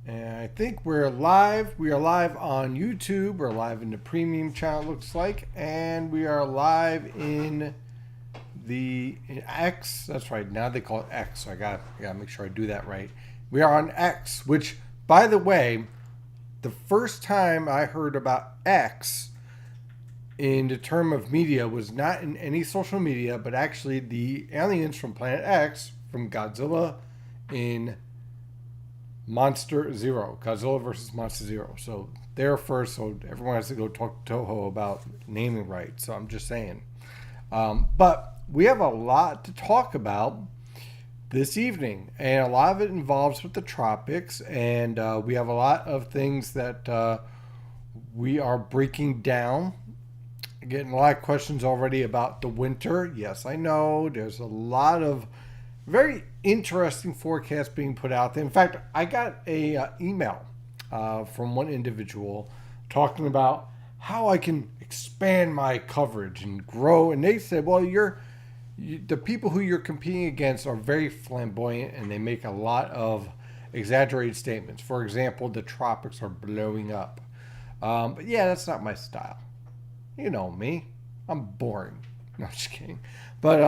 And I think we're live. We are live on YouTube. We're live in the premium channel, it looks like. And we are live in in X. That's right. Now they call it X. So I gotta make sure I do that right. We are on X, which, by the way, the first time I heard about X in the term of media was not in any social media, but actually the aliens from Planet X, from Godzilla in Monster Zero, Godzilla versus Monster Zero. So they're first, so everyone has to go talk to Toho about naming rights. So I'm just saying. But we have a lot to talk about this evening, and a lot of it involves with the tropics, and we have a lot of things that we are breaking down. Getting a lot of questions already about the winter. Yes, I know there's a lot of very interesting forecasts being put out there. In fact, I got a email from one individual talking about how I can expand my coverage and grow. And they said, well, the people who you're competing against are very flamboyant and they make a lot of exaggerated statements. For example, the tropics are blowing up. But yeah, that's not my style. You know me. I'm boring. No, just kidding. But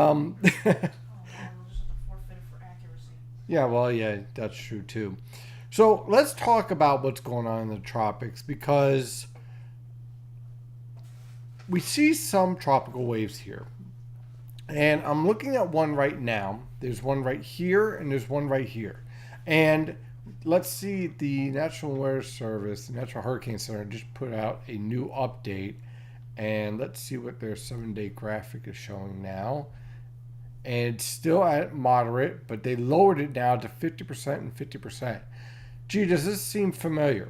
yeah, well, yeah, that's true too. So let's talk about what's going on in the tropics because we see some tropical waves here. And I'm looking at one right now. There's one right here and there's one right here. And let's see, the National Weather Service, the National Hurricane Center, just put out a new update. And let's see what their 7-day graphic is showing now. And it's still at moderate, but they lowered it down to 50% and 50%. Gee, does this seem familiar?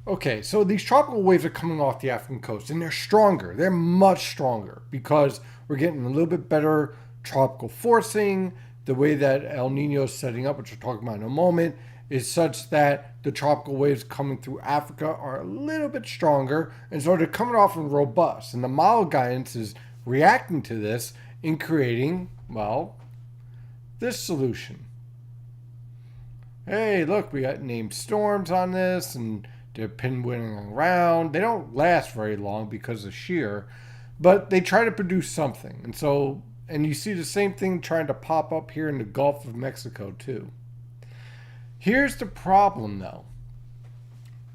Okay, so these tropical waves are coming off the African coast, and they're stronger. They're much stronger because we're getting a little bit better tropical forcing. The way that El Nino is setting up, which we're talking about in a moment, is such that the tropical waves coming through Africa are a little bit stronger, and so they're coming off and robust. And the model guidance is reacting to this in creating, well, this solution. Hey, look, we got named storms on this, and they're pinwheeling around. They don't last very long because of shear, but they try to produce something. And so, and you see the same thing trying to pop up here in the Gulf of Mexico, too. Here's the problem, though.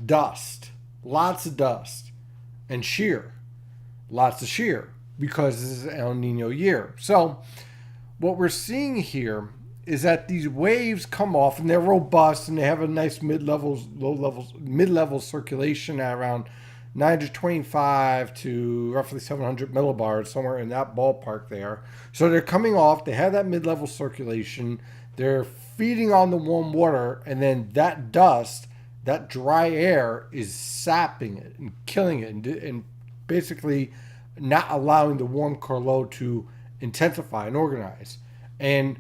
Dust. Lots of dust. And shear. Lots of shear. Because this is El Nino year. So, what we're seeing here is that these waves come off and they're robust and they have a nice mid-level circulation at around 925 to roughly 700 millibars, somewhere in that ballpark there. So they're coming off, they have that mid-level circulation, they're feeding on the warm water, and then that dust, that dry air, is sapping it and killing it and basically not allowing the warm core low to intensify and organize. And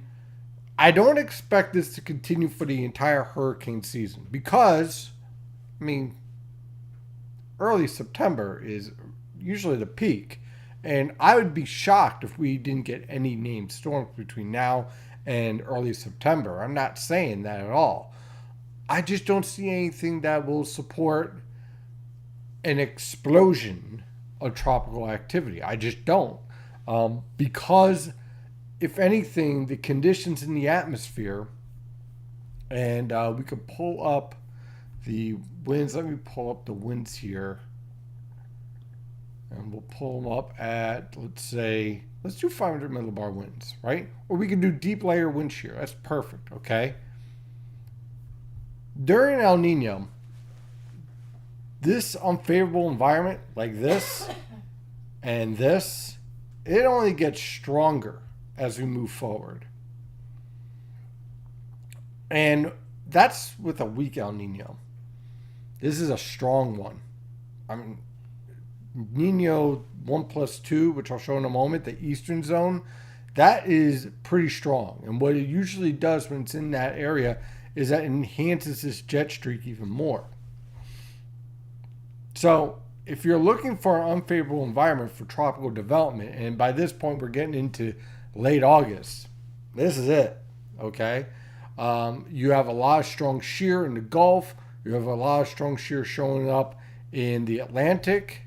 I don't expect this to continue for the entire hurricane season because, I mean, early September is usually the peak. And I would be shocked if we didn't get any named storms between now and early September. I'm not saying that at all. I just don't see anything that will support an explosion of tropical activity. I just don't. Because, if anything, the conditions in the atmosphere, and we could pull up the winds. Let me pull up the winds here. And we'll pull them up at, let's do 500 millibar winds, right? Or we can do deep layer wind shear. That's perfect, okay? During El Nino, this unfavorable environment like this and this, it only gets stronger as we move forward. And that's with a weak El Nino. This is a strong one. I mean, Nino 1+2, which I'll show in a moment, the eastern zone, that is pretty strong. And what it usually does when it's in that area is that it enhances this jet streak even more. So if you're looking for an unfavorable environment for tropical development, and by this point we're getting into late August, this is it, okay? You have a lot of strong shear in the Gulf. You have a lot of strong shear showing up in the Atlantic.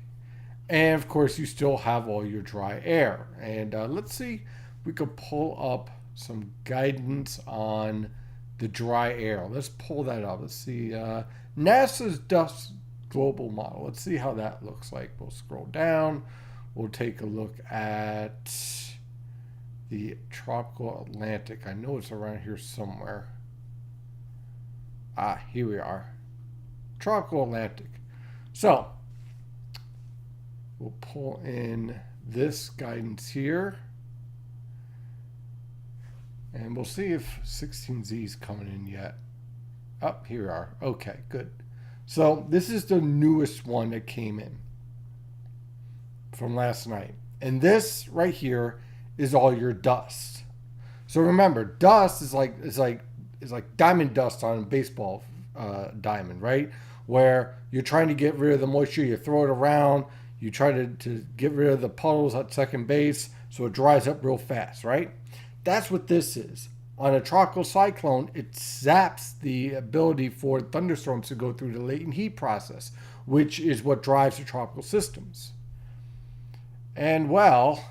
And of course, you still have all your dry air. And let's see if we could pull up some guidance on the dry air. Let's pull that up. Let's see. NASA's dust global model. Let's see how that looks like. We'll scroll down. We'll take a look at the tropical Atlantic. I know it's around here somewhere. Ah, here we are. Tropical Atlantic. So, we'll pull in this guidance here. And we'll see if 16Z is coming in yet. Oh, here we are. Okay, good. So, this is the newest one that came in from last night. And this right here is all your dust. So remember, dust is like diamond dust on a baseball diamond, right? Where you're trying to get rid of the moisture, you throw it around, you try to get rid of the puddles at second base so it dries up real fast, right? That's what this is. On a tropical cyclone, it zaps the ability for thunderstorms to go through the latent heat process, which is what drives the tropical systems. And well,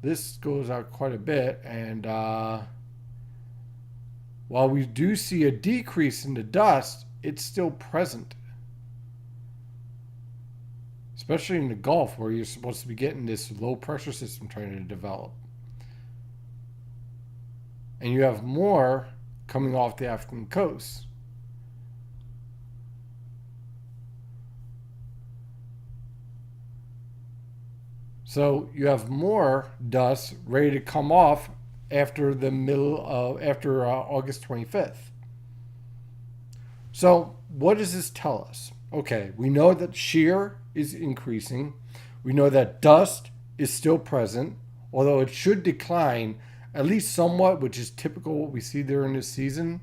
this goes out quite a bit, and while we do see a decrease in the dust, it's still present. Especially in the Gulf, where you're supposed to be getting this low pressure system trying to develop. And you have more coming off the African coast. So you have more dust ready to come off after August 25th. So what does this tell us? Okay, we know that shear is increasing. We know that dust is still present, although it should decline at least somewhat, which is typical what we see during this season.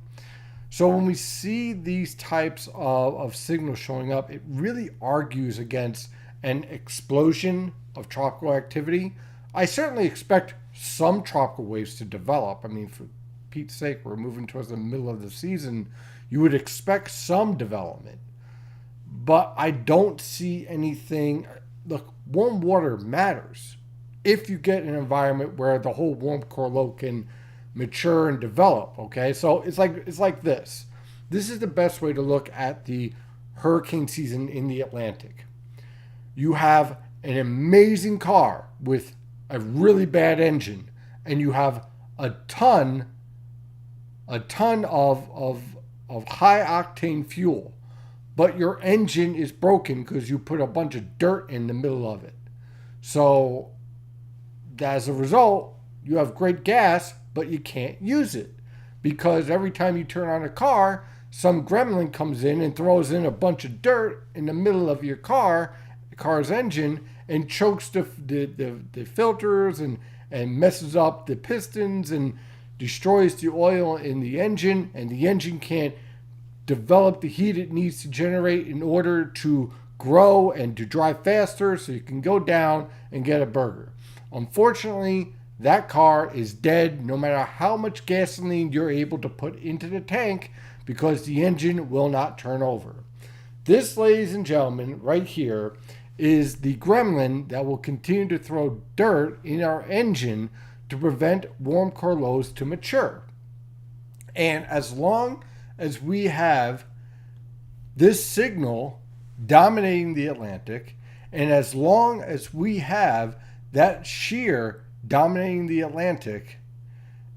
So when we see these types of signals showing up, it really argues against an explosion of tropical activity. I certainly expect some tropical waves to develop. I mean, for Pete's sake, we're moving towards the middle of the season. You would expect some development. But I don't see anything. Look, warm water matters if you get an environment where the whole warm core low can mature and develop. Okay, so it's like this. This is the best way to look at the hurricane season in the Atlantic. You have an amazing car with a really bad engine, and you have a ton of high octane fuel, but your engine is broken because you put a bunch of dirt in the middle of it. So as a result, you have great gas, but you can't use it because every time you turn on a car, some gremlin comes in and throws in a bunch of dirt in the middle of your car, the car's engine, and chokes the filters and messes up the pistons and destroys the oil in the engine, and the engine can't develop the heat it needs to generate in order to grow and to drive faster so you can go down and get a burger. Unfortunately, that car is dead no matter how much gasoline you're able to put into the tank because the engine will not turn over. This, ladies and gentlemen, right here is the gremlin that will continue to throw dirt in our engine to prevent warm core lows to mature. And as long as we have this signal dominating the Atlantic, and as long as we have that shear dominating the Atlantic,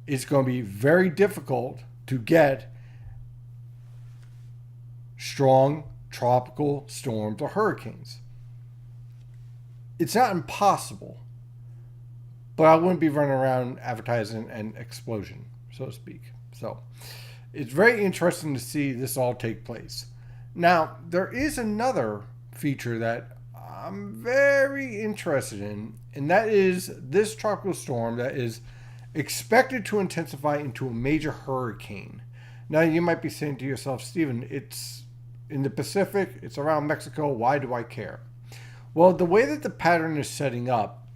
it's going to be very difficult to get strong tropical storms or hurricanes. It's not impossible, but I wouldn't be running around advertising an explosion, so to speak. So it's very interesting to see this all take place. Now, there is another feature that I'm very interested in, and that is this tropical storm that is expected to intensify into a major hurricane. Now, you might be saying to yourself, Stephen, it's in the Pacific, it's around Mexico, why do I care? Well, the way that the pattern is setting up,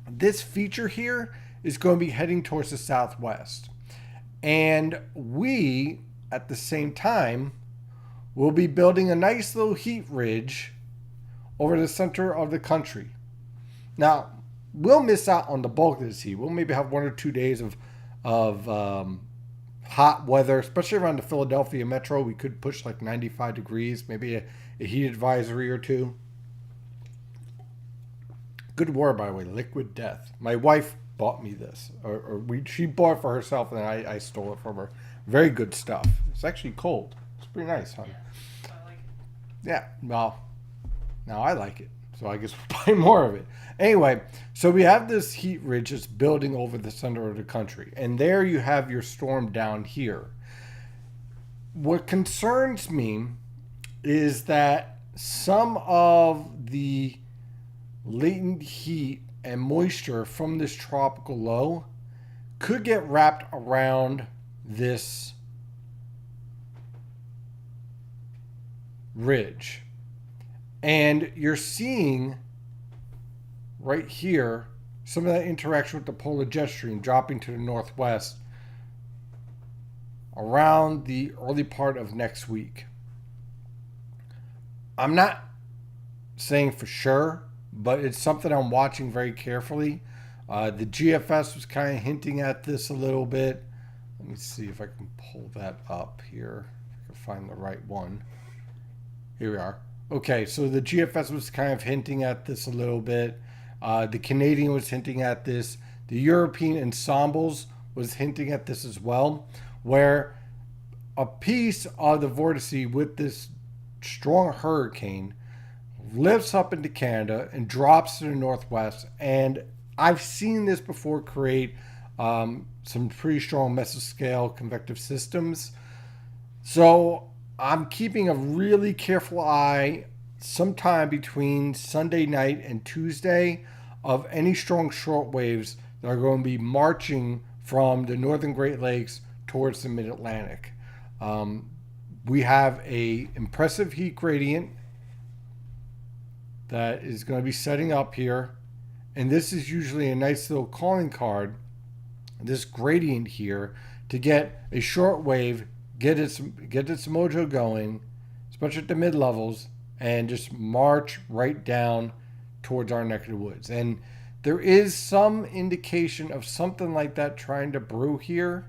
this feature here is going to be heading towards the southwest. And we, at the same time, will be building a nice little heat ridge over the center of the country. Now, we'll miss out on the bulk of this heat. We'll maybe have 1 or 2 days of hot weather, especially around the Philadelphia metro. We could push like 95 degrees, maybe a heat advisory or two. Good word, by the way, liquid death. My wife bought me this, she bought it for herself, and then I stole it from her. Very good stuff. It's actually cold. It's pretty nice, huh? Yeah, I like it. Yeah, well, now I like it, so I guess we'll buy more of it. Anyway, so we have this heat ridge that's building over the center of the country, and there you have your storm down here. What concerns me is that some of the latent heat and moisture from this tropical low could get wrapped around this ridge. And you're seeing right here some of that interaction with the polar jet stream dropping to the northwest around the early part of next week. I'm not saying for sure, but it's something I'm watching very carefully. The GFS was kind of hinting at this a little bit. Let me see if I can pull that up here. If I can find the right one. Here we are. Okay, so the GFS was kind of hinting at this a little bit. The Canadian was hinting at this. The European ensembles was hinting at this as well, where a piece of the vortex with this strong hurricane lifts up into Canada and drops to the northwest. And I've seen this before create some pretty strong mesoscale convective systems. So I'm keeping a really careful eye sometime between Sunday night and Tuesday of any strong short waves that are going to be marching from the northern Great Lakes towards the mid-Atlantic. We have a impressive heat gradient that is going to be setting up here, and this is usually a nice little calling card, this gradient here, to get a short wave, get its mojo going, especially at the mid levels, and just march right down towards our neck of the woods. And there is some indication of something like that trying to brew here.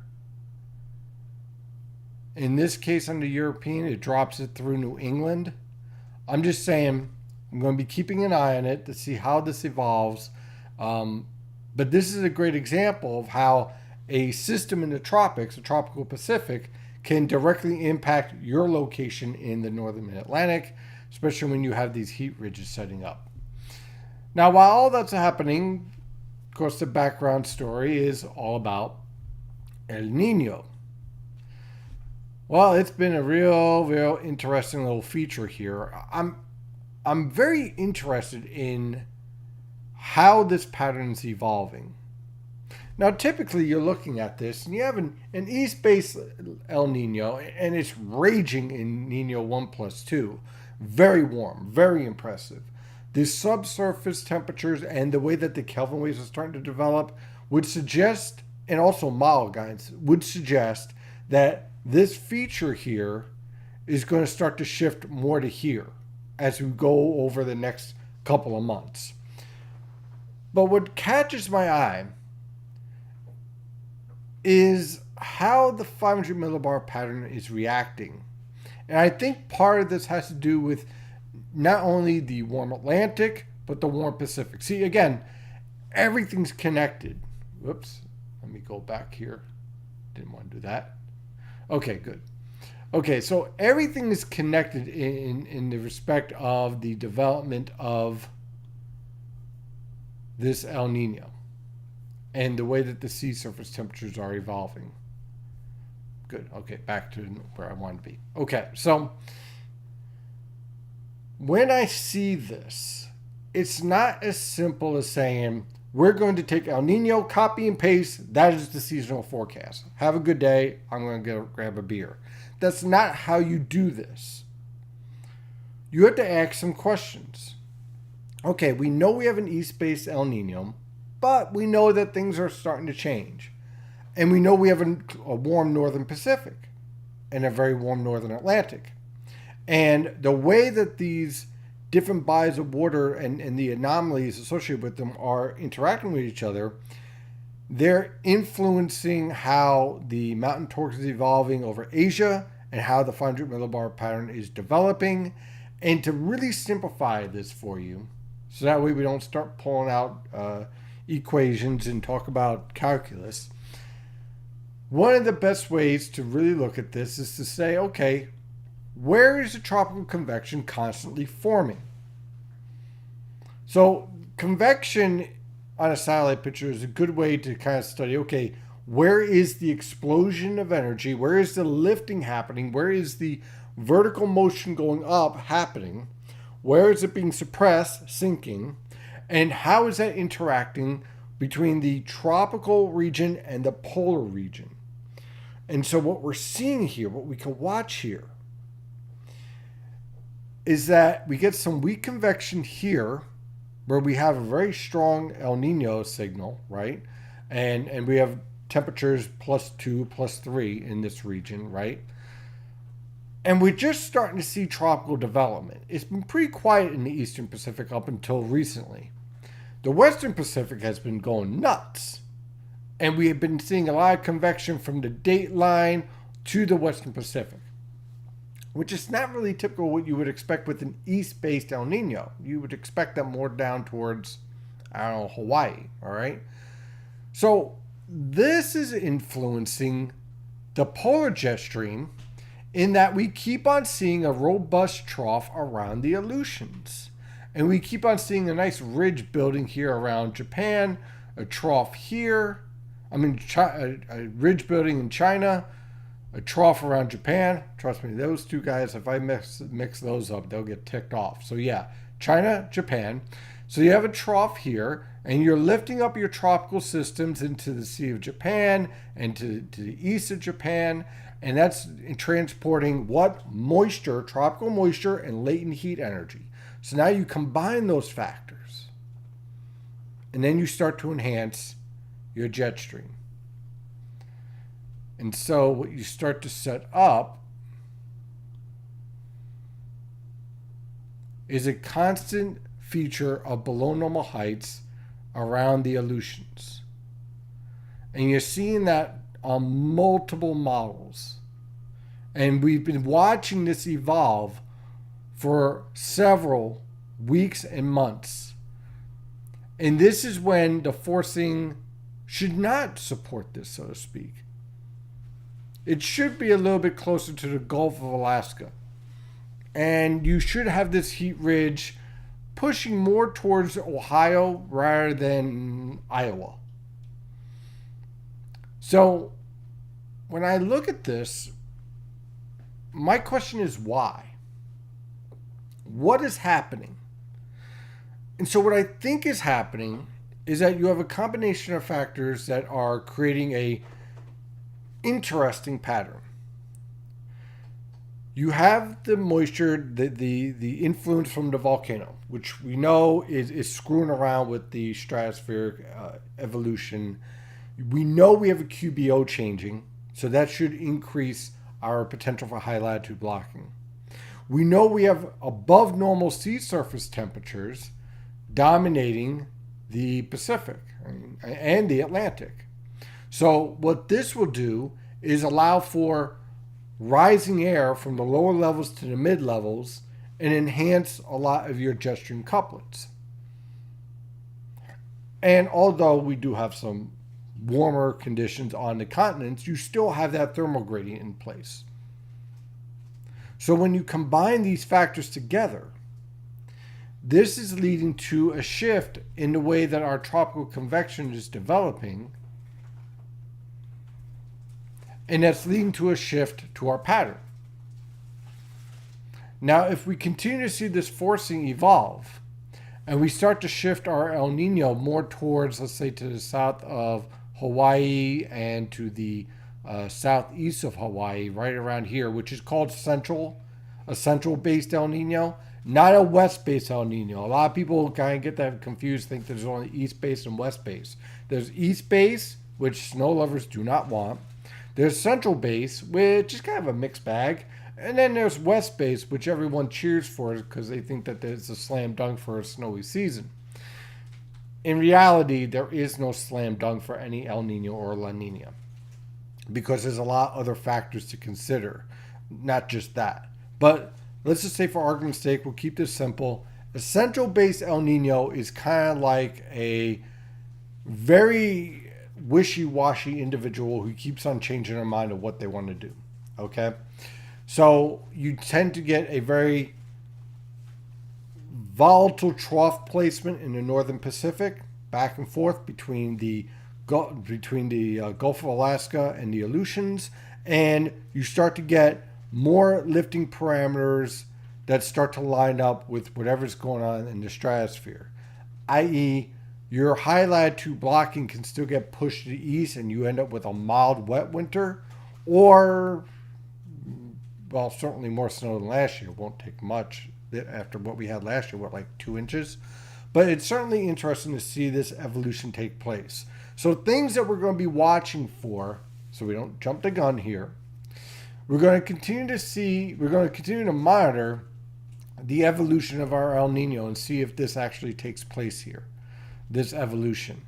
In this case, on the European, it drops it through New England. I'm just saying, I'm going to be keeping an eye on it to see how this evolves. But this is a great example of how a system in the tropics, the tropical Pacific, can directly impact your location in the northern mid-Atlantic, especially when you have these heat ridges setting up. Now, while all that's happening, of course, the background story is all about El Nino. Well, it's been a real interesting little feature here. I'm very interested in how this pattern is evolving. Now, typically, you're looking at this, and you have an east-based El Nino, and it's raging in Nino 1+2. Very warm, very impressive. The subsurface temperatures and the way that the Kelvin waves are starting to develop would suggest, and also model guides, would suggest that this feature here is going to start to shift more to here as we go over the next couple of months. But what catches my eye is how the 500 millibar pattern is reacting. And I think part of this has to do with not only the warm Atlantic, but the warm Pacific. See, again, everything's connected. Whoops, let me go back here. Didn't want to do that. Okay, good. Okay, so everything is connected in the respect of the development of this El Nino and the way that the sea surface temperatures are evolving. Good. Okay, back to where I wanted to be. Okay, so when I see this, it's not as simple as saying, we're going to take El Nino, copy and paste, that is the seasonal forecast. Have a good day, I'm going to go grab a beer. That's not how you do this. You have to ask some questions. Okay, we know we have an east-based El Nino, but we know that things are starting to change. And we know we have a warm northern Pacific and a very warm northern Atlantic. And the way that these different bodies of water and the anomalies associated with them are interacting with each other, they're influencing how the mountain torque is evolving over Asia and how the 500 millibar pattern is developing. And to really simplify this for you, so that way we don't start pulling out equations and talk about calculus, one of the best ways to really look at this is to say, okay, where is the tropical convection constantly forming? So convection on a satellite picture is a good way to kind of study, okay, where is the explosion of energy? Where is the lifting happening? Where is the vertical motion going up happening? Where is it being suppressed, sinking? And how is that interacting between the tropical region and the polar region? And so what we're seeing here, what we can watch here, is that we get some weak convection here where we have a very strong El Nino signal, right? And we have temperatures +2, +3 in this region, right? And we're just starting to see tropical development. It's been pretty quiet in the Eastern Pacific up until recently. The Western Pacific has been going nuts. And we have been seeing a lot of convection from the date line to the Western Pacific, which is not really typical of what you would expect with an east-based El Nino. You would expect that more down towards, I don't know, Hawaii, all right? So this is influencing the polar jet stream in that we keep on seeing a robust trough around the Aleutians. And we keep on seeing a nice ridge building here around Japan, a trough here, a ridge building in China, a trough around Japan. Trust me, those two guys, if I mix those up, they'll get ticked off. So yeah, China, Japan. So you have a trough here, and you're lifting up your tropical systems into the Sea of Japan and to the east of Japan, and that's transporting what? Moisture, tropical moisture, and latent heat energy. So now you combine those factors, and then you start to enhance your jet stream. And so what you start to set up is a constant feature of below normal heights around the Aleutians. And you're seeing that on multiple models. And we've been watching this evolve for several weeks and months. And this is when the forcing should not support this, so to speak. It should be a little bit closer to the Gulf of Alaska. And you should have this heat ridge pushing more towards Ohio rather than Iowa. So when I look at this, my question is why? What is happening? And so what I think is happening is that you have a combination of factors that are creating a interesting pattern. You have the moisture, the influence from the volcano, which we know is screwing around with the stratospheric evolution. We know we have a QBO changing, so that should increase our potential for high latitude blocking. We know we have above normal sea surface temperatures dominating the Pacific and the Atlantic. So what this will do is allow for rising air from the lower levels to the mid levels and enhance a lot of your jet stream couplets. And although we do have some warmer conditions on the continents, you still have that thermal gradient in place. So when you combine these factors together, this is leading to a shift in the way that our tropical convection is developing, and that's leading to a shift to our pattern. Now, if we continue to see this forcing evolve, and we start to shift our El Nino more towards, let's say, to the south of Hawaii and to the southeast of Hawaii, right around here, which is called a central-based El Nino, not a west-based El Nino. A lot of people kind of get that confused, think there's only east-based and west-based. There's east-based, which snow lovers do not want. There's central base, which is kind of a mixed bag. And then there's west base, which everyone cheers for because they think that it's a slam dunk for a snowy season. In reality, there is no slam dunk for any El Nino or La Nina because there's a lot of other factors to consider, not just that. But let's just say, for argument's sake, we'll keep this simple. A central base El Nino is kind of like a very wishy-washy individual who keeps on changing their mind of what they want to do. Okay? So you tend to get a very volatile trough placement in the northern Pacific, back and forth between the Gulf of Alaska and the Aleutians, and you start to get more lifting parameters that start to line up with whatever's going on in the stratosphere, i.e., your high latitude blocking can still get pushed to the east and you end up with a mild, wet winter, or, well, certainly more snow than last year. It won't take much after what we had last year, like 2 inches. But it's certainly interesting to see this evolution take place. So things that we're going to be watching for, so we don't jump the gun here, we're going to continue to monitor the evolution of our El Nino and see if this actually takes place here, this evolution.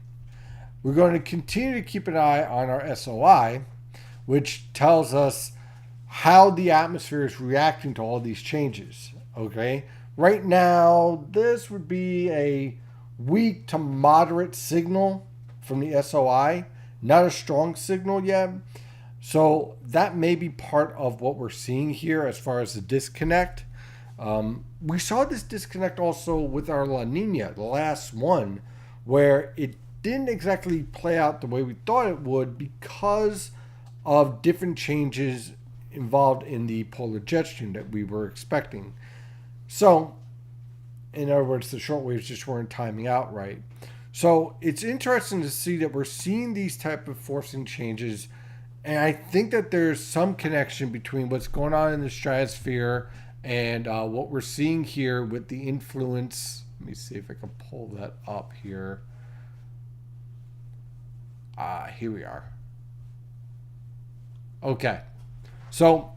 We're going to continue to keep an eye on our SOI, which tells us how the atmosphere is reacting to all these changes. Okay, right now this would be a weak to moderate signal from the SOI, not a strong signal yet. So that may be part of what we're seeing here as far as the disconnect. We saw this disconnect also with our La Nina, the last one, where it didn't exactly play out the way we thought it would because of different changes involved in the polar jet stream that we were expecting. So, in other words, the short waves just weren't timing out right. So it's interesting to see that we're seeing these type of forcing changes, and I think that there's some connection between what's going on in the stratosphere and what we're seeing here with the influence. Let me see if I can pull that up here. Here we are. Okay. So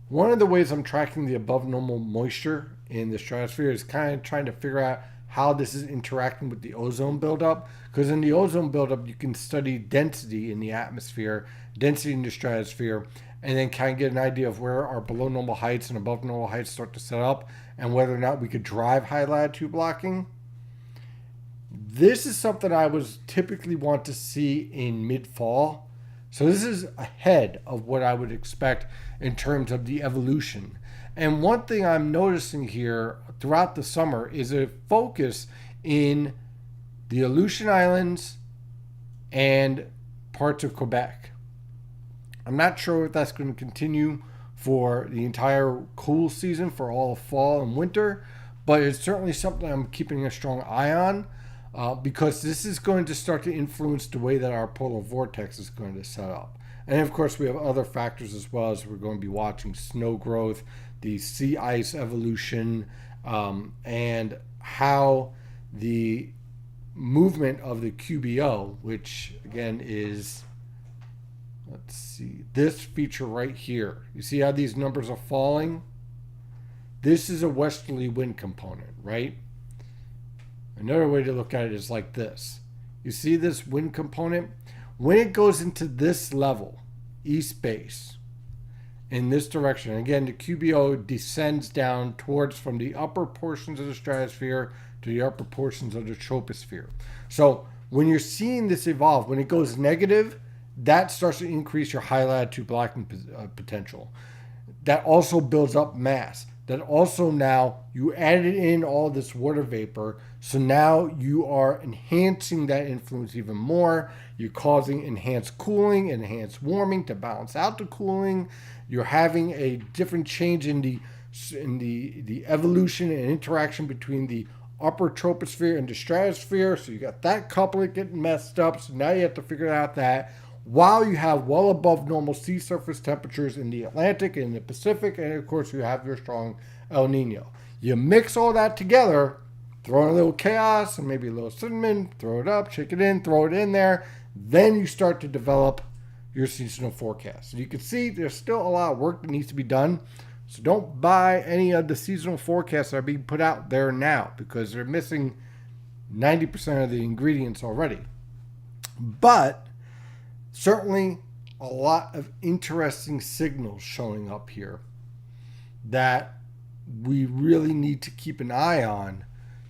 one of the ways I'm tracking the above normal moisture in the stratosphere is kind of trying to figure out how this is interacting with the ozone buildup. Because in the ozone buildup, you can study density in the atmosphere, density in the stratosphere, and then kind of get an idea of where our below normal heights and above normal heights start to set up and whether or not we could drive high latitude blocking. This is something I was typically want to see in mid-fall. So this is ahead of what I would expect in terms of the evolution. And one thing I'm noticing here throughout the summer is a focus in the Aleutian Islands and parts of Quebec. I'm not sure if that's going to continue for the entire cool season, for all of fall and winter, but it's certainly something I'm keeping a strong eye on because this is going to start to influence the way that our polar vortex is going to set up. And of course, we have other factors as well, as we're going to be watching snow growth, the sea ice evolution, and how the movement of the QBO, which again is, let's see, this feature right here. You see how these numbers are falling? This is a westerly wind component, right? Another way to look at it is like this. You see this wind component? When it goes into this level, east base, in this direction, again, the QBO descends down towards from the upper portions of the stratosphere to the upper portions of the troposphere. So when you're seeing this evolve, when it goes negative, that starts to increase your high latitude blocking potential. That also builds up mass. That also now you added in all this water vapor, so now you are enhancing that influence even more. You're causing enhanced cooling, enhanced warming to balance out the cooling. You're having a different change in the evolution and interaction between the upper troposphere and the stratosphere. So you got that coupling getting messed up. So now you have to figure out that while you have well above normal sea surface temperatures in the Atlantic and the Pacific, and of course you have your strong El Nino. You mix all that together, throw in a little chaos and maybe a little cinnamon, throw it up, shake it in, throw it in there. Then you start to develop your seasonal forecast. So you can see there's still a lot of work that needs to be done. So don't buy any of the seasonal forecasts that are being put out there now because they're missing 90% of the ingredients already. But certainly a lot of interesting signals showing up here that we really need to keep an eye on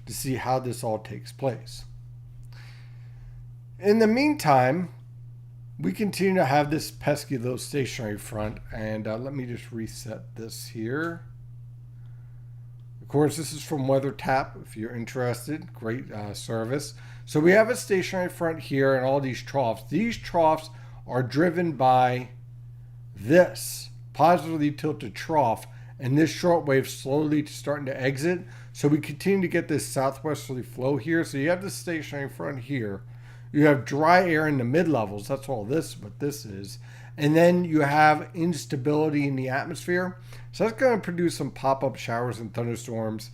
to see how this all takes place. In the meantime, we continue to have this pesky little stationary front, and let me just reset this here. Of course, this is from WeatherTap if you're interested. Great service. So we have a stationary front here and all these troughs. These troughs are driven by this positively tilted trough, and this shortwave slowly starting to exit. So we continue to get this southwesterly flow here. So you have the stationary front here. You have dry air in the mid-levels. That's all what this is. And then you have instability in the atmosphere. So that's going to produce some pop-up showers and thunderstorms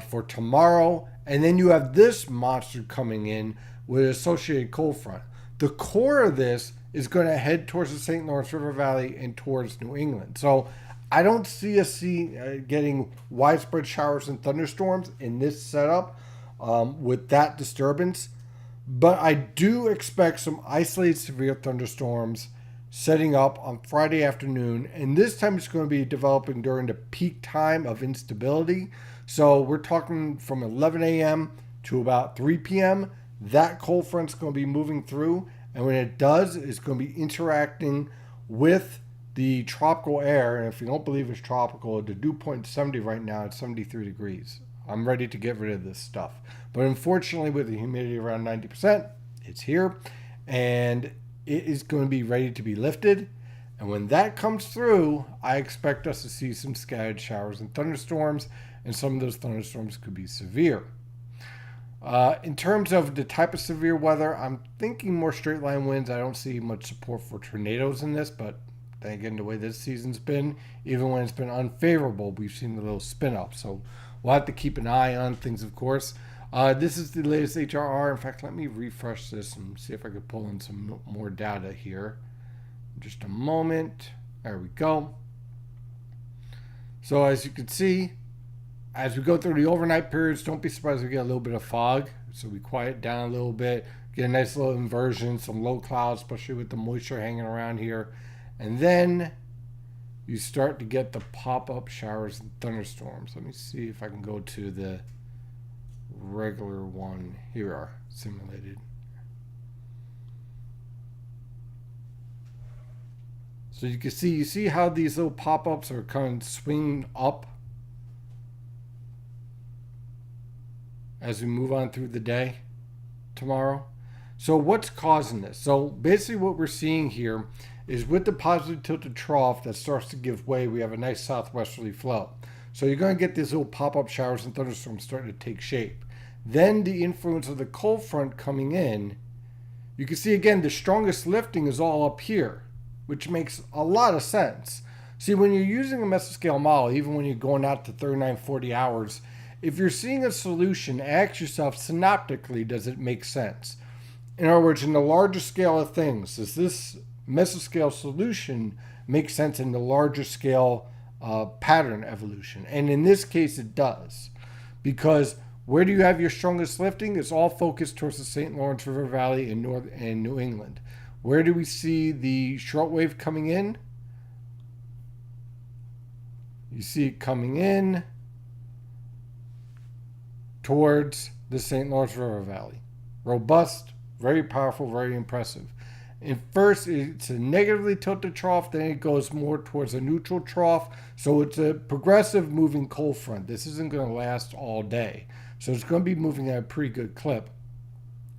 for tomorrow. And then you have this monster coming in with an associated cold front. The core of this is going to head towards the St. Lawrence River Valley and towards New England. So I don't see us getting widespread showers and thunderstorms in this setup with that disturbance. But I do expect some isolated severe thunderstorms setting up on Friday afternoon. And this time it's going to be developing during the peak time of instability. So we're talking from 11 a.m. to about 3 p.m. That cold front's going to be moving through. And when it does, it's going to be interacting with the tropical air. And if you don't believe it's tropical, the dew point is 70 right now. It's 73 degrees. I'm ready to get rid of this stuff. But unfortunately, with the humidity around 90%, it's here. And it is going to be ready to be lifted. And when that comes through, I expect us to see some scattered showers and thunderstorms. And some of those thunderstorms could be severe. In terms of the type of severe weather, I'm thinking more straight line winds. I don't see much support for tornadoes in this, but then again, the way this season's been, even when it's been unfavorable, we've seen a little spin up. So we'll have to keep an eye on things, of course. This is the latest HRR. In fact, let me refresh this and see if I could pull in some more data here. Just a moment. There we go. So as you can see, as we go through the overnight periods, don't be surprised if we get a little bit of fog. So we quiet down a little bit, get a nice little inversion, some low clouds, especially with the moisture hanging around here. And then you start to get the pop-up showers and thunderstorms. Let me see if I can go to the regular one. Here are simulated. So you see how these little pop-ups are kind of swinging up as we move on through the day tomorrow. So what's causing this? So basically what we're seeing here is with the positively tilted trough that starts to give way, we have a nice southwesterly flow. So you're going to get these little pop-up showers and thunderstorms starting to take shape. Then the influence of the cold front coming in, you can see again the strongest lifting is all up here, which makes a lot of sense. See, when you're using a mesoscale model, even when you're going out to 39, 40 hours, if you're seeing a solution, ask yourself synoptically, does it make sense? In other words, in the larger scale of things, does this mesoscale solution make sense in the larger scale pattern evolution? And in this case, it does. Because where do you have your strongest lifting? It's all focused towards the St. Lawrence River Valley in North and New England. Where do we see the shortwave coming in? You see it coming in towards the St. Lawrence River Valley. Robust, very powerful, very impressive. And first, it's a negatively tilted trough, then it goes more towards a neutral trough. So it's a progressive moving cold front. This isn't going to last all day. So it's going to be moving at a pretty good clip.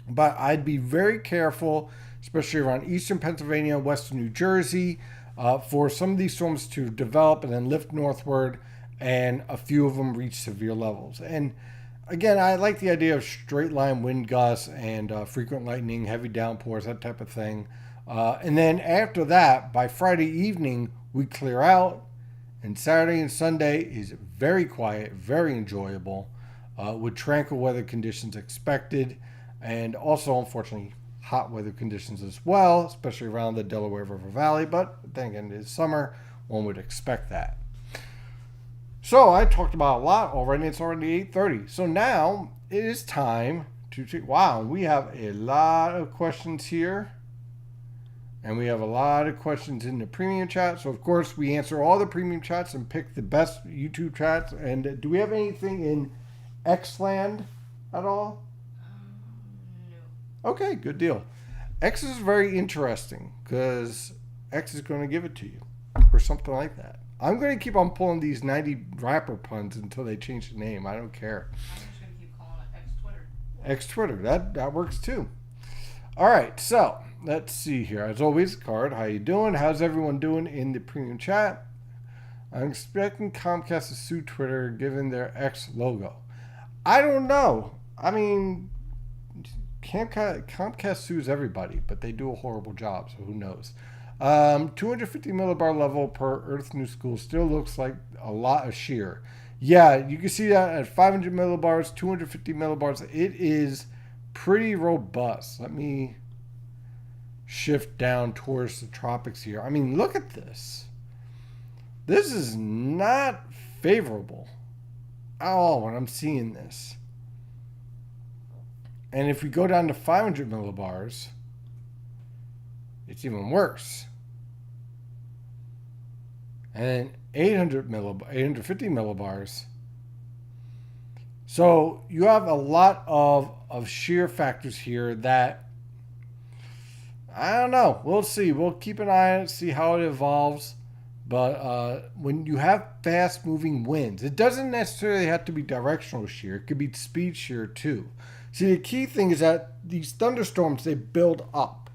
But I'd be very careful, especially around eastern Pennsylvania, western New Jersey, for some of these storms to develop and then lift northward, and a few of them reach severe levels. And again, I like the idea of straight line wind gusts and frequent lightning, heavy downpours, that type of thing. And then after that, by Friday evening, we clear out. And Saturday and Sunday is very quiet, very enjoyable, with tranquil weather conditions expected. And also, unfortunately, hot weather conditions as well, especially around the Delaware River Valley. But then again, it is summer. One would expect that. So I talked about a lot already. It's already 8:30. So now it is time to take. Wow, we have a lot of questions here. And we have a lot of questions in the premium chat. So, of course, we answer all the premium chats and pick the best YouTube chats. And do we have anything in Xland at all? No. Okay, good deal. X is very interesting because X is going to give it to you or something like that. I'm going to keep on pulling these 90 rapper puns until they change the name. I don't care. I'm just going to keep calling it X-Twitter. X-Twitter. That works too. All right, so let's see here. As always, Card, how you doing? How's everyone doing in the premium chat? I'm expecting Comcast to sue Twitter given their X logo. I don't know. I mean, Comcast sues everybody, but they do a horrible job, so who knows? 250 millibar level per Earth New School still looks like a lot of shear. Yeah, you can see that at 500 millibars, 250 millibars. It is pretty robust. Let me shift down towards the tropics here. I mean, look at this. This is not favorable at all when I'm seeing this. And if we go down to 500 millibars, it's even worse. And then 850 millibars. So you have a lot of shear factors here that, I don't know. We'll see. We'll keep an eye on it, see how it evolves. But when you have fast moving winds, it doesn't necessarily have to be directional shear. It could be speed shear too. See, the key thing is that these thunderstorms, they build up.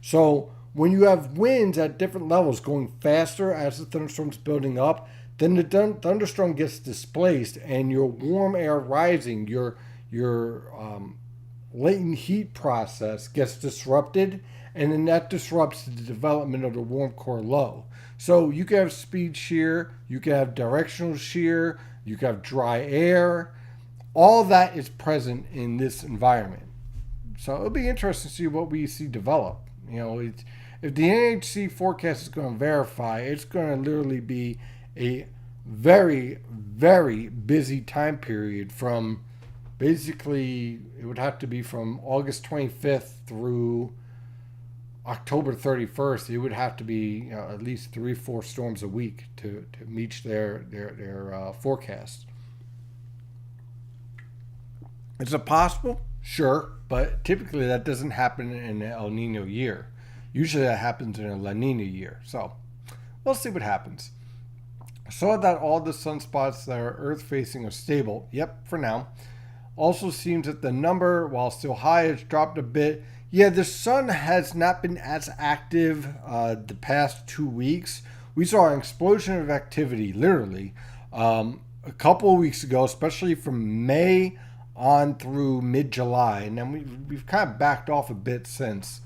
So when you have winds at different levels going faster as the thunderstorm's building up, then the thunderstorm gets displaced and your warm air rising, your latent heat process gets disrupted, and then that disrupts the development of the warm core low. So you can have speed shear, you can have directional shear, you can have dry air. All that is present in this environment. So it'll be interesting to see what we see develop. You know, if the NHC forecast is going to verify, it's going to literally be a very, very busy time period from basically, it would have to be from August 25th through October 31st. It would have to be, you know, at least 3-4 storms a week to meet their forecast. Is it possible? Sure, but typically that doesn't happen in an El Nino year. Usually that happens in a La Nina year. So we'll see what happens. I saw that all the sunspots that are Earth facing are stable. Yep, for now. Also seems that the number, while still high, has dropped a bit. Yeah, the sun has not been as active the past 2 weeks. We saw an explosion of activity, literally, a couple of weeks ago, especially from May on through mid-July. And then we've kind of backed off a bit since.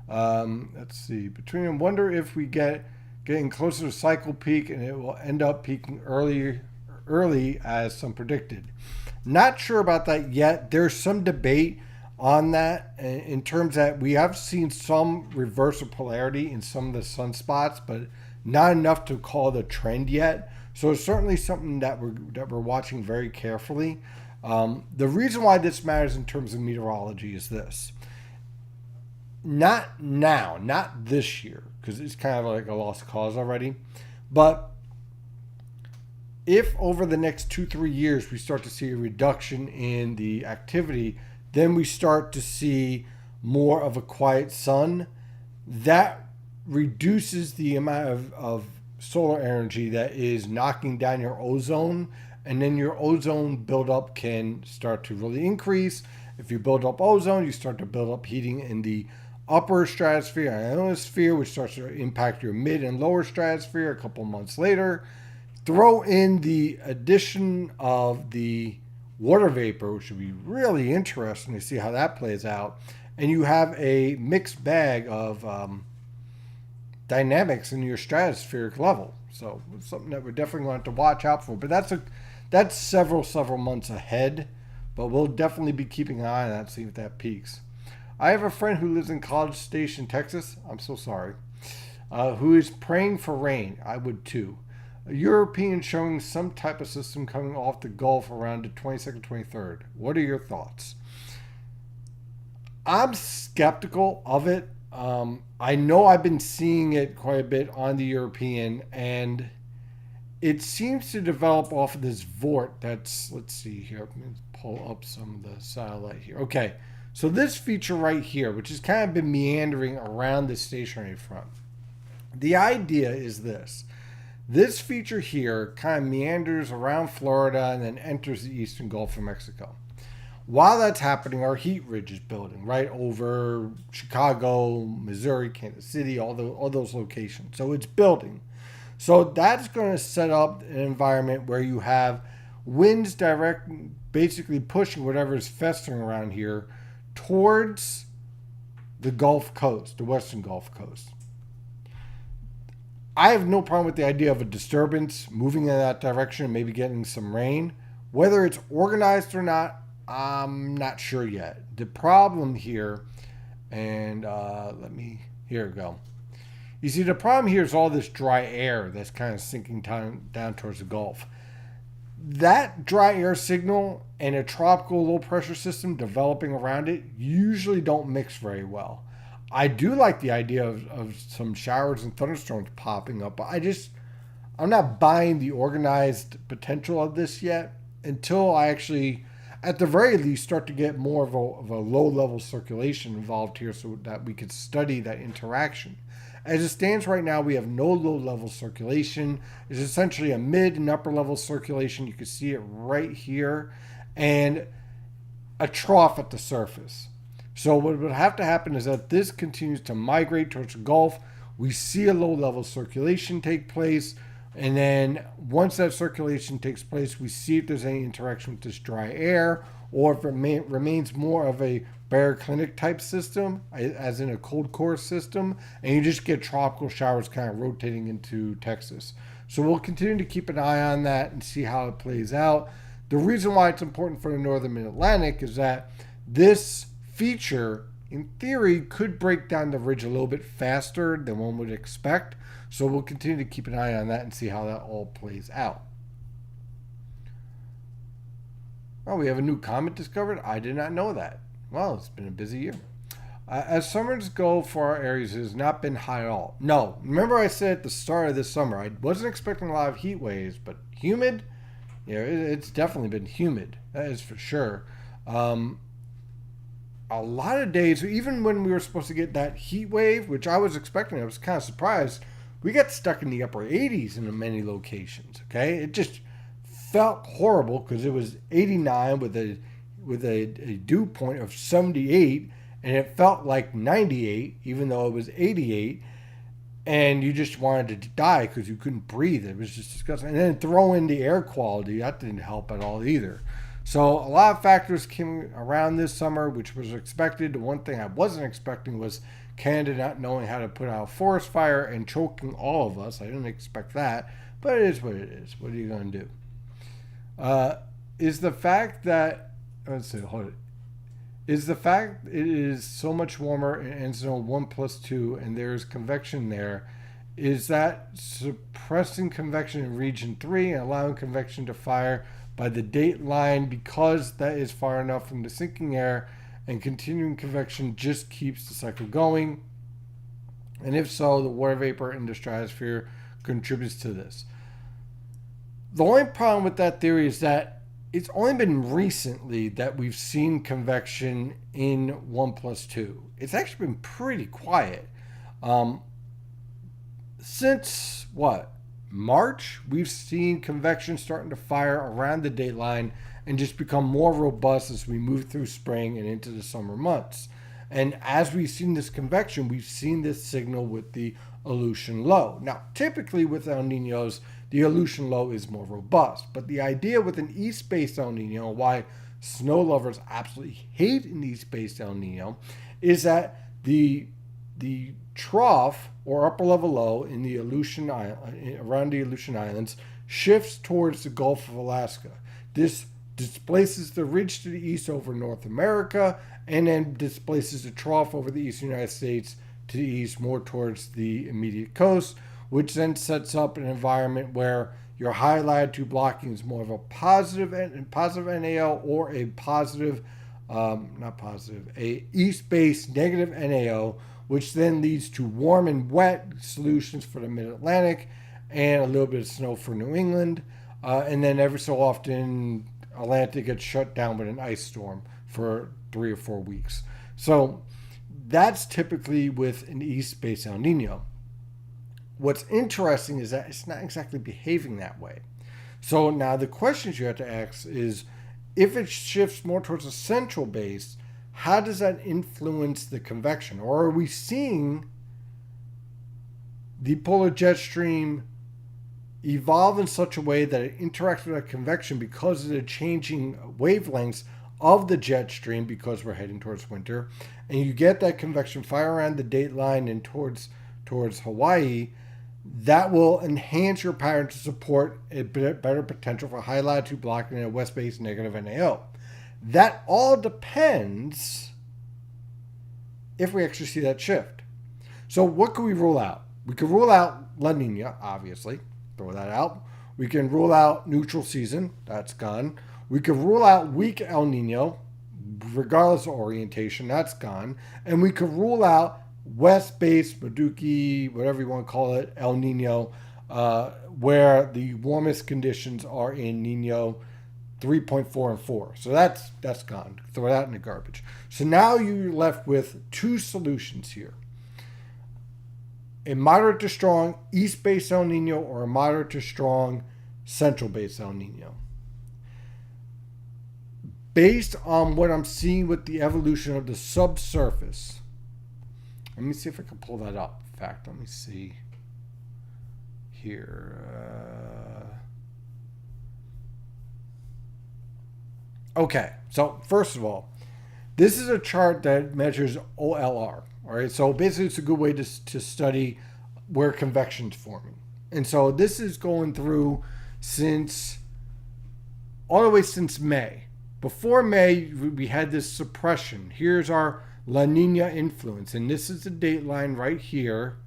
Let's see. I wonder if we getting closer to cycle peak and it will end up peaking early as some predicted. Not sure about that yet. There's some debate on that in terms that we have seen some reversal polarity in some of the sunspots, but not enough to call the trend yet. So it's certainly something that we're watching very carefully. The reason why this matters in terms of meteorology is this. Not now, not this year, because it's kind of like a lost cause already. But if over the next 2-3 years we start to see a reduction in the activity, then we start to see more of a quiet sun. That reduces the amount of solar energy that is knocking down your ozone, and then your ozone buildup can start to really increase. If you build up ozone, you start to build up heating in the upper stratosphere and ionosphere, which starts to impact your mid and lower stratosphere a couple months later. Throw in the addition of the water vapor, which would be really interesting to see how that plays out. And you have a mixed bag of dynamics in your stratospheric level. So it's something that we're definitely going to have to watch out for. But that's several months ahead. But we'll definitely be keeping an eye on that, see if that peaks. I have a friend who lives in College Station, Texas. I'm so sorry. Who is praying for rain. I would too. A European showing some type of system coming off the Gulf around the 22nd, 23rd. What are your thoughts? I'm skeptical of it. I know I've been seeing it quite a bit on the European, and it seems to develop off of this vort that's, let's see here, let me pull up some of the satellite here. Okay, so this feature right here, which has kind of been meandering around the stationary front. The idea is this feature here kind of meanders around Florida and then enters the eastern Gulf of Mexico. While that's happening, our heat ridge is building right over Chicago, Missouri, Kansas City, all those locations. So it's building. So that's going to set up an environment where you have winds basically pushing whatever is festering around here towards the Gulf Coast, the western Gulf Coast. I have no problem with the idea of a disturbance moving in that direction, maybe getting some rain. Whether it's organized or not, I'm not sure yet. The problem here, and here we go. You see, the problem here is all this dry air that's kind of sinking down towards the Gulf. That dry air signal and a tropical low pressure system developing around it usually don't mix very well. I do like the idea of some showers and thunderstorms popping up, but I'm not buying the organized potential of this yet until I actually, at the very least, start to get more of a low level circulation involved here so that we could study that interaction. As it stands right now, we have no low level circulation. It's essentially a mid and upper level circulation. You can see it right here, and a trough at the surface. So what would have to happen is that this continues to migrate towards the Gulf. We see a low level circulation take place. And then once that circulation takes place, we see if there's any interaction with this dry air or if it remains more of a baroclinic type system, as in a cold core system, and you just get tropical showers kind of rotating into Texas. So we'll continue to keep an eye on that and see how it plays out. The reason why it's important for the northern mid-Atlantic is that this feature, in theory, could break down the ridge a little bit faster than one would expect. So we'll continue to keep an eye on that and see how that all plays out. Oh, we have a new comet discovered? I did not know that. Well, it's been a busy year. As summers go for our areas, it has not been hot at all. No, remember I said at the start of this summer, I wasn't expecting a lot of heat waves, but humid? Yeah, it's definitely been humid. That is for sure. A lot of days, even when we were supposed to get that heat wave, which I was expecting, I was kind of surprised, we got stuck in the upper 80s in many locations. Okay, it just felt horrible because it was 89 with a dew point of 78, and it felt like 98 even though it was 88, and you just wanted to die because you couldn't breathe. It was just disgusting. And then throw in the air quality, that didn't help at all either. So a lot of factors came around this summer, which was expected. The one thing I wasn't expecting was Canada not knowing how to put out a forest fire and choking all of us. I didn't expect that, but it is what it is. What are you going to do? Is the fact that, let's see, hold it. Is the fact it is so much warmer in zone 1+2 and there's convection there, is that suppressing convection in region 3 and allowing convection to fire by the date line because that is far enough from the sinking air, and continuing convection just keeps the cycle going? And if so, the water vapor in the stratosphere contributes to this. The only problem with that theory is that it's only been recently that we've seen convection in 1+2. It's actually been pretty quiet. Since what? March, we've seen convection starting to fire around the dateline and just become more robust as we move through spring and into the summer months. And as we've seen this convection, we've seen this signal with the Aleutian low. Now, typically with El Ninos, the Aleutian low is more robust. But the idea with an east-based El Nino, why snow lovers absolutely hate an east-based El Nino, is that the trough or upper level low in the Aleutian around the Aleutian Islands shifts towards the Gulf of Alaska. This displaces the ridge to the east over North America, and then displaces the trough over the eastern United States to the east more towards the immediate coast, which then sets up an environment where your high latitude blocking is more of a positive NAO or a positive, not positive, a east-based negative NAO, which then leads to warm and wet solutions for the mid-Atlantic and a little bit of snow for New England. And then every so often, Atlantic gets shut down with an ice storm for 3 or 4 weeks. So that's typically with an east-based El Nino. What's interesting is that it's not exactly behaving that way. So now the questions you have to ask is, if it shifts more towards a central base, how does that influence the convection? Or are we seeing the polar jet stream evolve in such a way that it interacts with a convection because of the changing wavelengths of the jet stream, because we're heading towards winter, and you get that convection fire around the date line and towards Hawaii, that will enhance your pattern to support a better potential for high latitude blocking and a west-based negative NAO. That all depends if we actually see that shift. So what can we rule out? We can rule out La Nina, obviously. Throw that out. We can rule out neutral season. That's gone. We can rule out weak El Nino, regardless of orientation. That's gone. And we can rule out west-based, Maduki, whatever you want to call it, El Nino, where the warmest conditions are in Nino 3.4 and 4. So that's gone. Throw that in the garbage. So now you're left with two solutions here. A moderate to strong east-based El Nino or a moderate to strong central-based El Nino. Based on what I'm seeing with the evolution of the subsurface, let me see if I can pull that up. In fact, let me see here. Okay, so first of all, this is a chart that measures OLR. All right, so basically it's a good way to study where convection's forming. And so this is going through all the way since May. Before May, we had this suppression. Here's our La Nina influence, and this is the date line right here,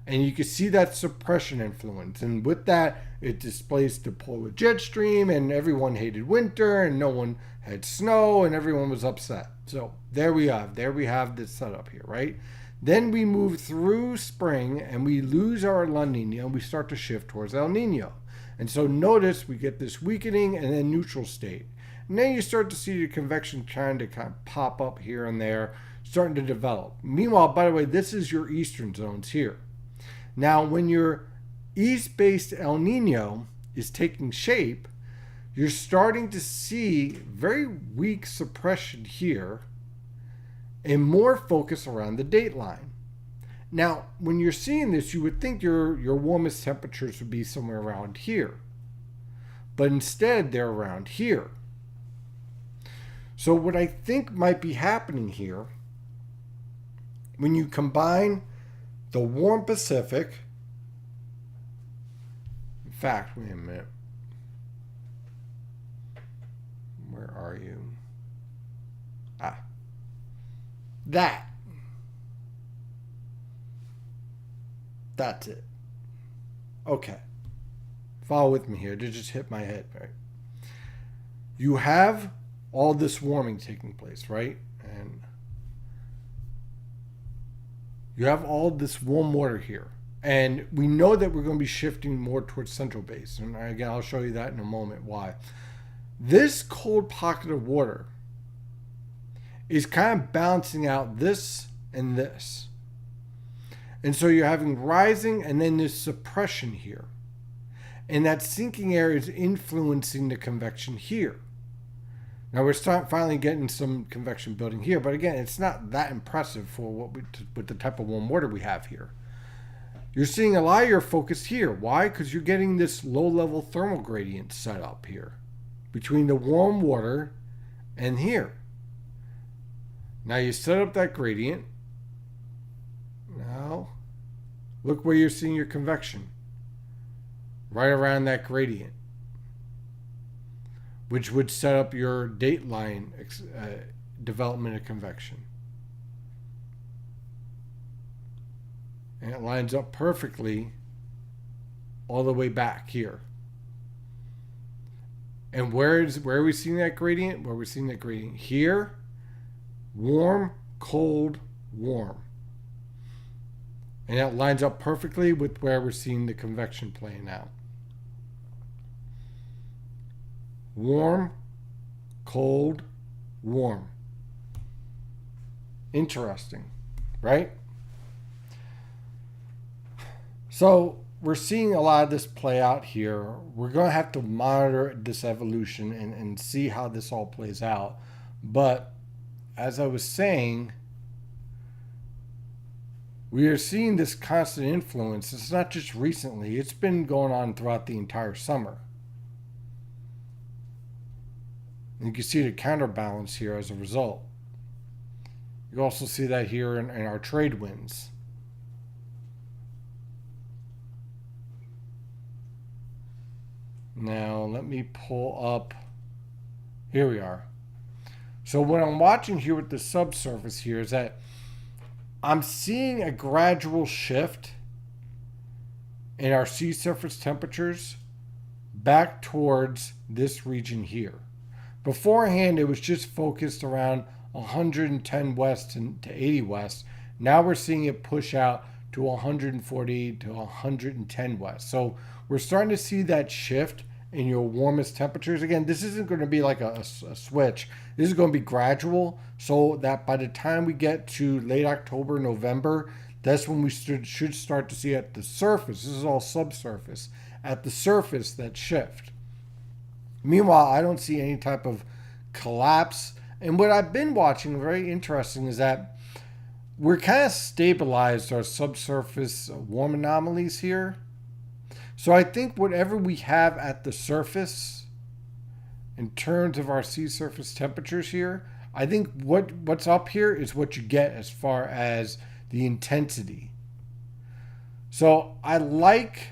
and you can see that suppression influence, and with that it displaced the polar jet stream, and everyone hated winter, and no one had snow, and everyone was upset. So there we have this setup here, right? Then we move through spring and we lose our La Nina and we start to shift towards El Nino. And so notice we get this weakening and then neutral state. And then you start to see the convection trying to kind of pop up here and there, starting to develop. Meanwhile, by the way, this is your eastern zones here. Now, when your east-based El Nino is taking shape, you're starting to see very weak suppression here and more focus around the date line. Now, when you're seeing this, you would think your warmest temperatures would be somewhere around here. But instead, they're around here. So what I think might be happening here, when you combine the warm Pacific, in fact, wait a minute. Where are you? That's it. Okay. Follow with me here. It just hit my head, right? You have all this warming taking place, right? And you have all this warm water here. And we know that we're going to be shifting more towards central base. And again, I'll show you that in a moment why. This cold pocket of water is kind of balancing out this and this. And so you're having rising and then this suppression here. And that sinking area is influencing the convection here. Now we're finally getting some convection building here, but again, it's not that impressive for with the type of warm water we have here. You're seeing a lot of your focus here. Why? Because you're getting this low-level thermal gradient set up here between the warm water and here. Now you set up that gradient. Now, look where you're seeing your convection. Right around that gradient. which would set up your dateline development of convection. And it lines up perfectly all the way back here. And where are we seeing that gradient? Where are we seeing that gradient? Here, warm, cold, warm. And that lines up perfectly with where we're seeing the convection playing out. Warm, cold, warm. Interesting, right? So we're seeing a lot of this play out here. We're going to have to monitor this evolution and see how this all plays out. But as I was saying, we are seeing this constant influence. It's not just recently. It's been going on throughout the entire summer. And you can see the counterbalance here as a result. You also see that here in our trade winds. Now, let me pull up. Here we are. So what I'm watching here with the subsurface here is that I'm seeing a gradual shift in our sea surface temperatures back towards this region here. Beforehand, it was just focused around 110 west to 80 west. Now we're seeing it push out to 140 to 110 west. So we're starting to see that shift in your warmest temperatures. Again, this isn't going to be like a switch. This is going to be gradual, so that by the time we get to late October, November, that's when we should start to see at the surface. This is all subsurface. At the surface, that shift. Meanwhile, I don't see any type of collapse. And what I've been watching, very interesting, is that we're kind of stabilized our subsurface warm anomalies here. So I think whatever we have at the surface in terms of our sea surface temperatures here, I think what's up here is what you get as far as the intensity. So I like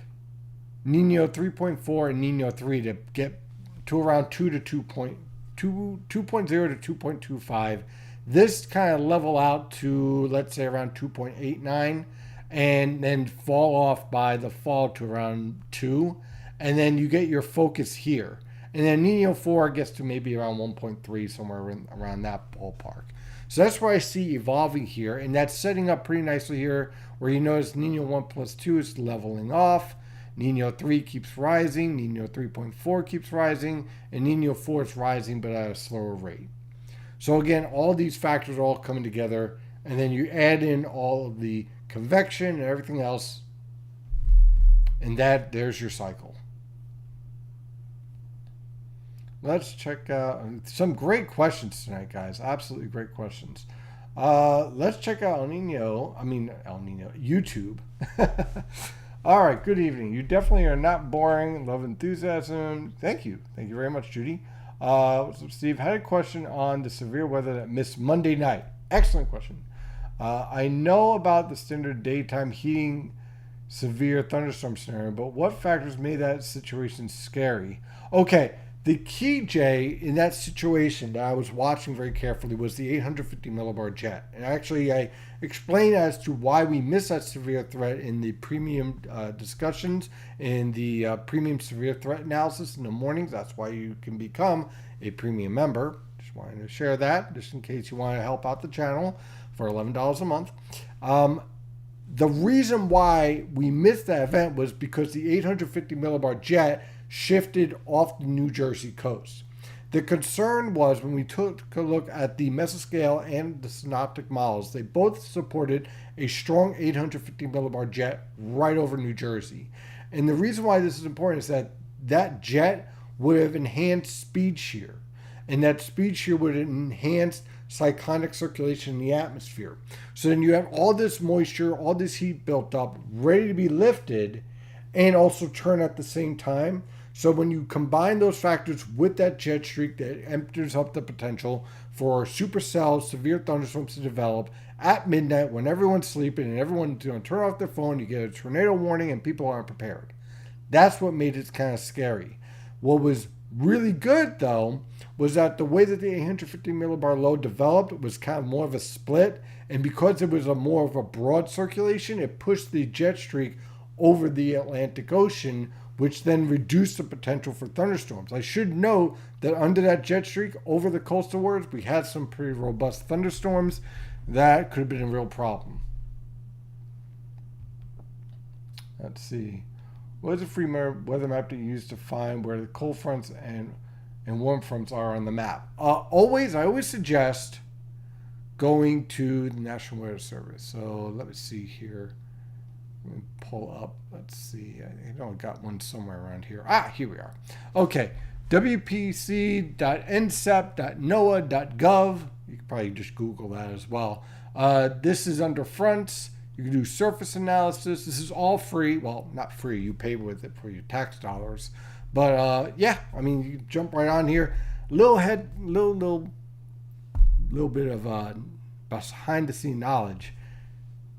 Nino 3.4 and Nino 3 to get to around 2 to 2.0 to 2.25. This kind of level out to, let's say, around 2.89, and then fall off by the fall to around 2. And then you get your focus here. And then Nino 4 gets to maybe around 1.3, somewhere around that ballpark. So that's where I see evolving here. And that's setting up pretty nicely here, where you notice Nino 1 plus 2 is leveling off. Nino 3 keeps rising. Nino 3.4 keeps rising. And Nino 4 is rising, but at a slower rate. So again, all these factors are all coming together. And then you add in all of the convection and everything else. And there's your cycle. Let's check out some great questions tonight, guys. Absolutely great questions. Let's check out El Nino, YouTube. All right, good evening. You definitely are not boring. Love enthusiasm. Thank you. Thank you very much, Judy. What's up, Steve? Had a question on the severe weather that missed Monday night. Excellent question. I know about the standard daytime heating severe thunderstorm scenario, but what factors made that situation scary? Okay, the key, Jay, in that situation that I was watching very carefully was the 850 millibar jet. And actually, I explained as to why we missed that severe threat in the premium discussions, in the premium severe threat analysis in the mornings. That's why you can become a premium member. Just wanted to share that, just in case you want to help out the channel for $11 a month. The reason why we missed that event was because the 850 millibar jet shifted off the New Jersey coast. The concern was when we took a look at the mesoscale and the synoptic models, they both supported a strong 850 millibar jet right over New Jersey. And the reason why this is important is that that jet would have enhanced speed shear, and that speed shear would have enhanced cyclonic circulation in the atmosphere. So then you have all this moisture, all this heat built up, ready to be lifted, and also turn at the same time. So when you combine those factors with that jet streak, that empties up the potential for supercell severe thunderstorms to develop at midnight when everyone's sleeping and everyone's going to turn off their phone. You get a tornado warning and people aren't prepared. That's what made it kind of scary. What was Really good though was that the way that the 850 millibar low developed was kind of more of a split, and because it was a more of a broad circulation, it pushed the jet streak over the Atlantic Ocean, which then reduced the potential for thunderstorms. I should note that under that jet streak over the coastal waters, we had some pretty robust thunderstorms that could have been a real problem. Let's see. What is a free weather map that you use to find where the cold fronts and warm fronts are on the map? I always suggest going to the National Weather Service. So let me see here. Let me pull up. Let's see. I know I got one somewhere around here. Here we are. Okay. wpc.nsep.noaa.gov. You can probably just Google that as well. This is under fronts. You can do surface analysis. This is all free. Well, not free. You pay with it for your tax dollars. But yeah, I mean, you jump right on here. Little bit of behind the scene knowledge.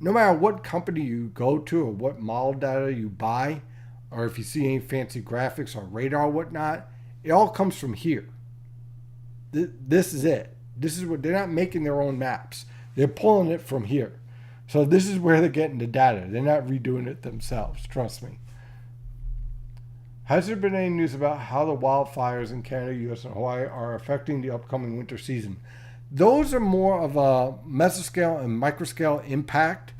No matter what company you go to or what model data you buy, or if you see any fancy graphics or radar or whatnot, it all comes from here. This is it. This is what they're not making their own maps. They're pulling it from here. So this is where they're getting the data. They're not redoing it themselves. Trust me. Has there been any news about how the wildfires in Canada, U.S., and Hawaii are affecting the upcoming winter season? Those are more of a mesoscale and microscale impact,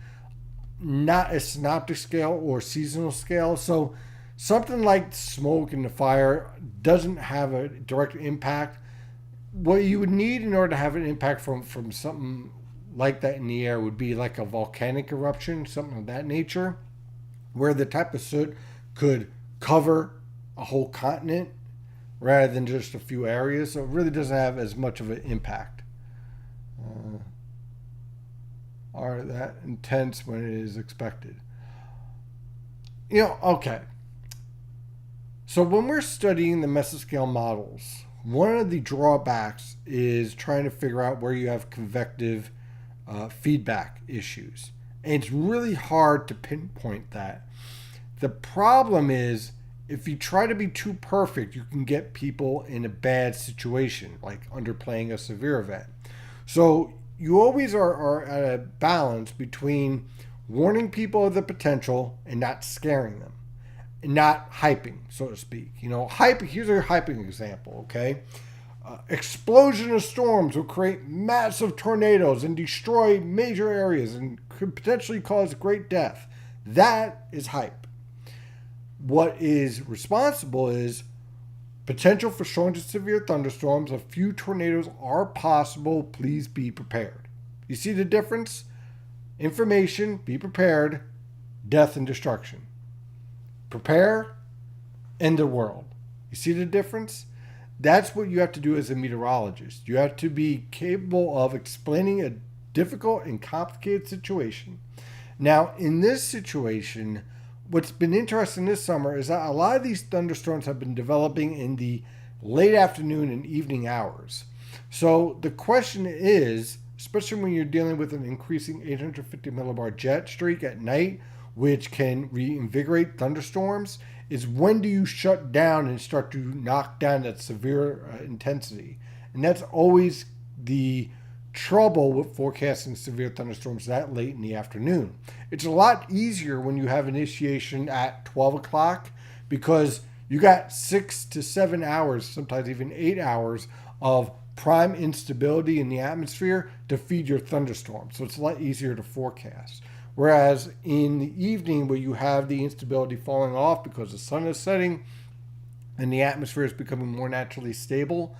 not a synoptic scale or seasonal scale. So something like smoke and the fire doesn't have a direct impact. What you would need in order to have an impact from something like that in the air would be like a volcanic eruption, something of that nature, where the type of soot could cover a whole continent rather than just a few areas. So it really doesn't have as much of an impact. Are that intense when it is expected? Okay. So when we're studying the mesoscale models, one of the drawbacks is trying to figure out where you have convective feedback issues. And it's really hard to pinpoint that. The problem is if you try to be too perfect, you can get people in a bad situation, like underplaying a severe event. So you always are at a balance between warning people of the potential and not scaring them, and not hyping, so to speak. Here's a hyping example, okay? Explosion of storms will create massive tornadoes and destroy major areas and could potentially cause great death. That is hype. What is responsible is potential for strong to severe thunderstorms. A few tornadoes are possible. Please be prepared. You see the difference? Information, be prepared, death and destruction. Prepare, end the world. You see the difference? That's what you have to do as a meteorologist. You have to be capable of explaining a difficult and complicated situation. Now, in this situation, what's been interesting this summer is that a lot of these thunderstorms have been developing in the late afternoon and evening hours. So the question is, especially when you're dealing with an increasing 850 millibar jet streak at night, which can reinvigorate thunderstorms, is when do you shut down and start to knock down that severe intensity? And that's always the trouble with forecasting severe thunderstorms that late in the afternoon. It's a lot easier when you have initiation at 12 o'clock because you got 6 to 7 hours, sometimes even 8 hours of prime instability in the atmosphere to feed your thunderstorm. So it's a lot easier to forecast. Whereas in the evening, where you have the instability falling off because the sun is setting and the atmosphere is becoming more naturally stable,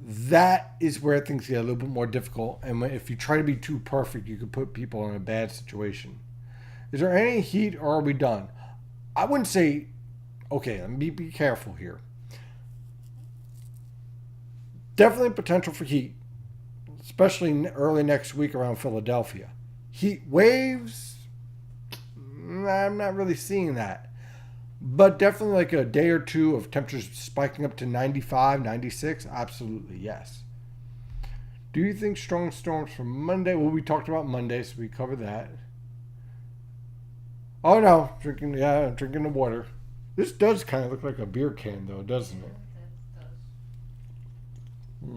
that is where things get a little bit more difficult. And if you try to be too perfect, you could put people in a bad situation. Is there any heat or are we done? I wouldn't say, okay, let me be careful here. Definitely potential for heat, especially early next week around Philadelphia. Heat waves, I'm not really seeing that. But definitely like a day or two of temperatures spiking up to 95, 96, absolutely, yes. Do you think strong storms for Monday? Well, we talked about Monday, so we covered that. Oh no, drinking the water. This does kind of look like a beer can though, doesn't it? At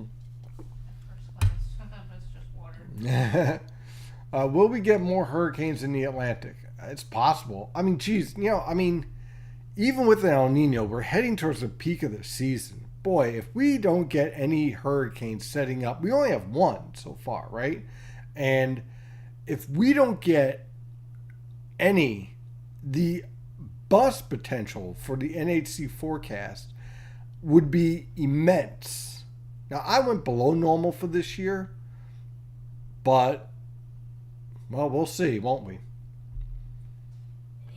first glance, it's just water. Will we get more hurricanes in the Atlantic? It's possible. I mean, geez, even with the El Nino, we're heading towards the peak of the season. Boy, if we don't get any hurricanes setting up, we only have one so far, right? And if we don't get any, the bust potential for the NHC forecast would be immense. Now, I went below normal for this year, but, well, we'll see, won't we? It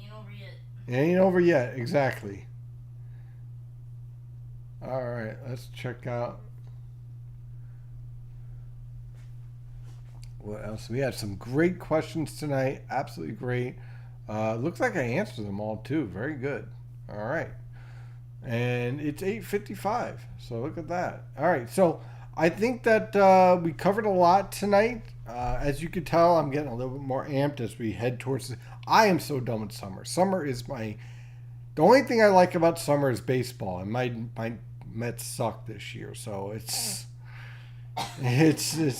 ain't over yet. It ain't over yet, exactly. All right, let's check out what else. We had some great questions tonight, absolutely great. Looks like I answered them all too. Very good. All right, and it's 8:55. So look at that. All right, so I think that we covered a lot tonight. As you can tell, I'm getting a little bit more amped as we head towards. I am so done with summer. Summer is my. The only thing I like about summer is baseball, and my Mets suck this year, so it's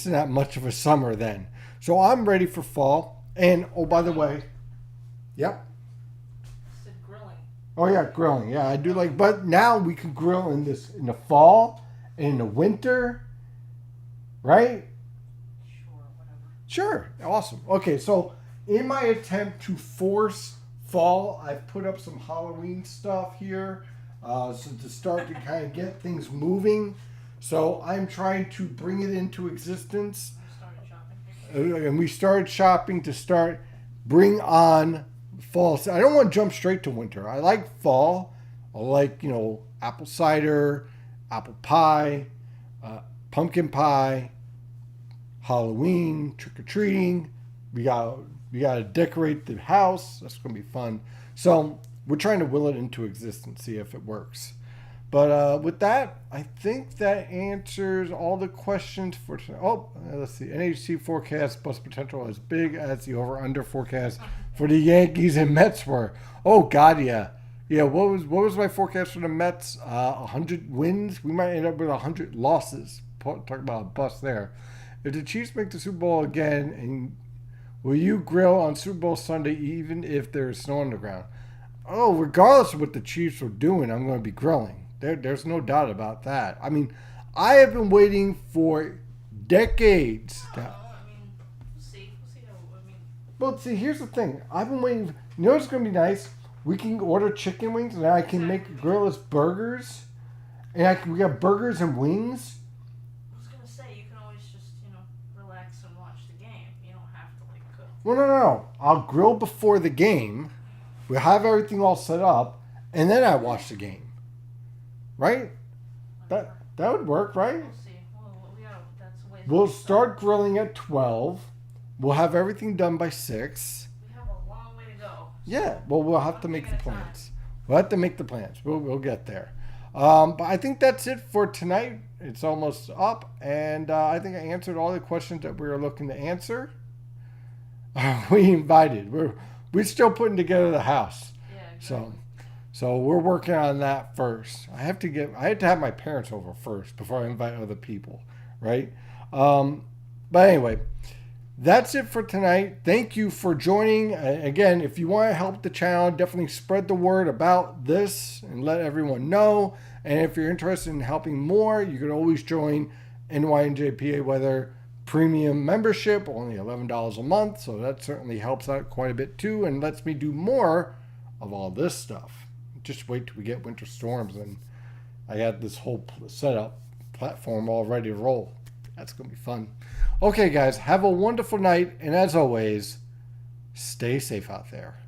not much of a summer then. So I'm ready for fall. And oh, by the way, yep. I said grilling. Oh yeah, grilling. Yeah, I do like. But now we can grill in the fall, and in the winter, right? Sure, whatever. Sure. Awesome. Okay, so in my attempt to force fall, I've put up some Halloween stuff here, so to start to kind of get things moving. So I'm trying to bring it into existence. You started shopping. And we started shopping to bring on fall. I don't want to jump straight to winter. I like fall. I like, apple cider, apple pie, pumpkin pie, Halloween, trick-or-treating. We got to decorate the house. That's going to be fun. So we're trying to will it into existence, see if it works. But with that, I think that answers all the questions for tonight. Oh, let's see. NHC forecast plus potential as big as the over/under forecast for the Yankees and Mets were. Oh God, yeah, yeah. What was my forecast for the Mets? 100 wins. We might end up with 100 losses. Talk about a bust there. If the Chiefs make the Super Bowl again, and will you grill on Super Bowl Sunday even if there's snow on the ground? Oh, regardless of what the Chiefs are doing, I'm going to be grilling. There's no doubt about that. I mean, I have been waiting for decades. I mean, we'll see. We'll see how. I mean. Well, see, here's the thing. I've been waiting. You know what's going to be nice? We can order chicken wings, and I can make grill us burgers. And we got burgers and wings. I was gonna say you can always just relax and watch the game. You don't have to cook. Well, no. I'll grill before the game. We'll have everything all set up, and then I watch the game. Right? That would work, right? We'll see. That's a ways. We'll start grilling at 12. We'll have everything done by 6. We have a long way to go. Yeah, well, we'll have to make the plans. We'll have to make the plans. We'll get there. But I think that's it for tonight. It's almost up, and I think I answered all the questions that we were looking to answer. We invited. We're still putting together the house. Yeah, exactly. So we're working on that first. I had to have my parents over first before I invite other people, right? But anyway, that's it for tonight. Thank you for joining. Again, if you want to help the channel, definitely spread the word about this and let everyone know. And if you're interested in helping more, you can always join NYNJPA Weather Premium membership, only $11 a month. So that certainly helps out quite a bit too and lets me do more of all this stuff. Just wait till we get winter storms and I had this whole setup platform all ready to roll. That's going to be fun. Okay, guys, have a wonderful night. And as always, stay safe out there.